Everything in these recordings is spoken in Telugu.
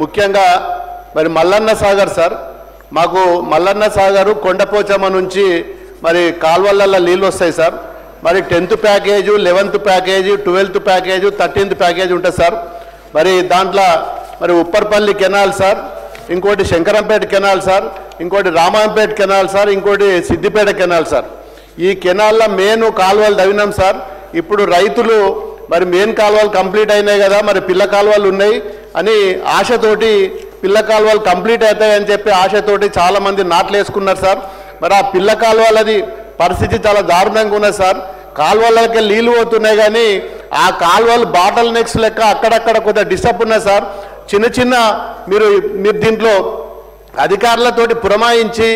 ముఖ్యంగా మరి మల్లన్న సాగర్ సార్, మాకు మల్లన్న సాగరు కొండపోచమ్మ నుంచి మరి కాల్వలలో నీళ్ళు వస్తాయి సార్. మరి 10th package, 11th package, 12th package, 13th package ఉంటుంది సార్. మరి దాంట్లో మరి ఉప్పర్పల్లి కెనాల్ సార్, ఇంకోటి శంకరంపేట కెనాల్ సార్, ఇంకోటి రామాయంపేట కెనాల్ సార్, ఇంకోటి సిద్దిపేట కెనాల్ సార్. ఈ కెనాల్లో మెయిన్ కాలువలు తవ్వినాం సార్. ఇప్పుడు రైతులు మరి మెయిన్ కాలువలు కంప్లీట్ అయినాయి కదా, మరి పిల్ల కాలువలు ఉన్నాయి అని ఆశతోటి పిల్ల కాలువలు కంప్లీట్ అవుతాయని చెప్పి ఆశతోటి చాలామంది నాట్లు వేసుకున్నారు సార్. మరి ఆ పిల్ల కాలువలది పరిస్థితి చాలా దారుణంగా ఉన్నది సార్. కాలువలకి నీళ్ళు పోతున్నాయి కానీ ఆ కాలువలు బాటల్ నెక్స్ లెక్క అక్కడక్కడ కొద్దిగా డిస్టర్బ్ ఉన్నాయి సార్. చిన్న మీరు దీంట్లో అధికారులతోటి పురమాయించి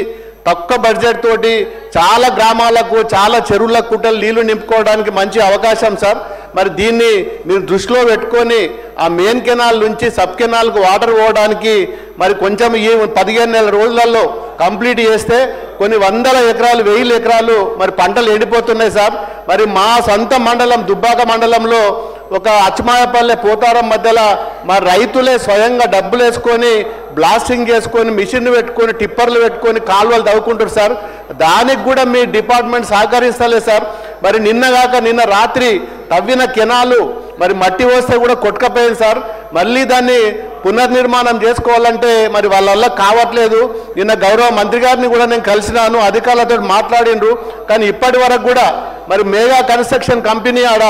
తక్కువ బడ్జెట్ తోటి చాలా గ్రామాలకు, చాలా చెరువులకు కుట్టలు నీళ్లు నింపుకోవడానికి మంచి అవకాశం సార్. మరి దీన్ని మీరు దృష్టిలో పెట్టుకొని ఆ మెయిన్ కెనాల్ నుంచి సబ్ కెనాల్కు వాటర్ పోవడానికి మరి కొంచెం ఈ 15 నెలల రోజులలో కంప్లీట్ చేస్తే కొన్ని వందల ఎకరాలు, 1000 ఎకరాలు మరి పంటలు ఎండిపోతున్నాయి సార్. మరి మా సొంత మండలం దుబ్బాక మండలంలో ఒక అచ్చమాయపల్లె పోతారం మధ్యలో మా రైతులే స్వయంగా డబ్బులు వేసుకొని బ్లాస్టింగ్ చేసుకొని మిషన్ పెట్టుకొని టిప్పర్లు పెట్టుకొని కాలువలు తవ్వుకుంటారు సార్. దానికి కూడా మీ డిపార్ట్మెంట్ సహకరిస్తలేదు సార్. మరి నిన్న రాత్రి తవ్విన కెనాలు మరి మట్టి వస్తే కూడా కొట్టుకపోయింది సార్. మళ్ళీ దాన్ని పునర్నిర్మాణం చేసుకోవాలంటే మరి వాళ్ళ వల్ల కావట్లేదు. నిన్న గౌరవ మంత్రి గారిని కూడా నేను కలిసినాను, అధికారులతో మాట్లాడిండ్రు. కానీ ఇప్పటి వరకు కూడా మరి మేఘా కన్స్ట్రక్షన్ కంపెనీ ఆడ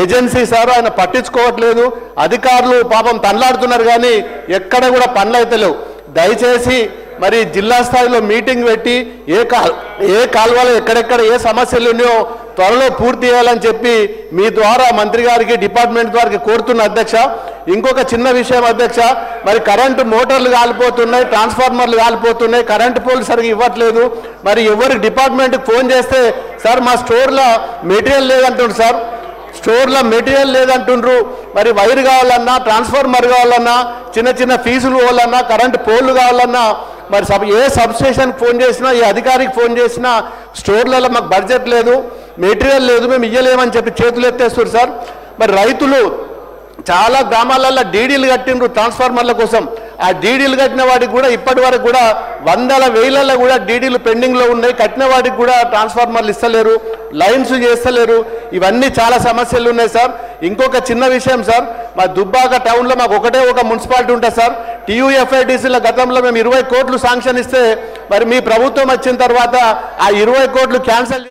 ఏజెన్సీ సార్, ఆయన పట్టించుకోవట్లేదు. అధికారులు పాపం తనలాడుతున్నారు కానీ ఎక్కడ కూడా పనులు అయితే లేవు. దయచేసి మరి జిల్లా స్థాయిలో మీటింగ్ పెట్టి ఏ కాలువలో ఎక్కడెక్కడ ఏ సమస్యలు ఉన్నాయో త్వరలో పూర్తి చేయాలని చెప్పి మీ ద్వారా మంత్రి గారికి, డిపార్ట్మెంట్ ద్వారా కోరుతున్న అధ్యక్ష. ఇంకొక చిన్న విషయం అధ్యక్ష, మరి కరెంటు మోటార్లు కాలిపోతున్నాయి, ట్రాన్స్ఫార్మర్లు కాలిపోతున్నాయి, కరెంటు పోల్లు సరిగ్గా ఇవ్వట్లేదు. మరి ఎవరికి డిపార్ట్మెంట్కి ఫోన్ చేస్తే సార్ మా స్టోర్లో మెటీరియల్ లేదంటుండ్రు సార్, స్టోర్లో మెటీరియల్ లేదంటుండ్రు. మరి వైర్ కావాలన్నా, ట్రాన్స్ఫార్మర్ కావాలన్నా, చిన్న ఫీజులు కావాలన్నా, కరెంటు పోల్లు కావాలన్నా, మరి ఏ సబ్స్టేషన్కి ఫోన్ చేసినా, ఏ అధికారికి ఫోన్ చేసినా స్టోర్లలో మాకు బడ్జెట్ లేదు, మెటీరియల్ లేదు, మేము ఇయ్యలేమని చెప్పి చేతులు ఎత్తేస్తారు సార్. మరి రైతులు చాలా గ్రామాలలో డీడీలు కట్టిండ్రు ట్రాన్స్ఫార్మర్ల కోసం. ఆ డీడీలు కట్టిన వాటికి కూడా ఇప్పటి వరకు కూడా వందల వేలలో కూడా డీడీలు పెండింగ్లో ఉన్నాయి. కట్టిన వాటికి కూడా ట్రాన్స్ఫార్మర్లు ఇస్తలేరు, లైన్స్ చేస్తలేరు. ఇవన్నీ చాలా సమస్యలు ఉన్నాయి సార్. ఇంకొక చిన్న విషయం సార్, మా దుబ్బాక టౌన్లో మాకు ఒకటే ఒక మున్సిపాలిటీ ఉంటుంది సార్. TUFIDCల గతంలో మేము 20 కోట్లు శాంక్షన్ ఇస్తే మరి మీ ప్రభుత్వం వచ్చిన తర్వాత ఆ 20 కోట్లు క్యాన్సల్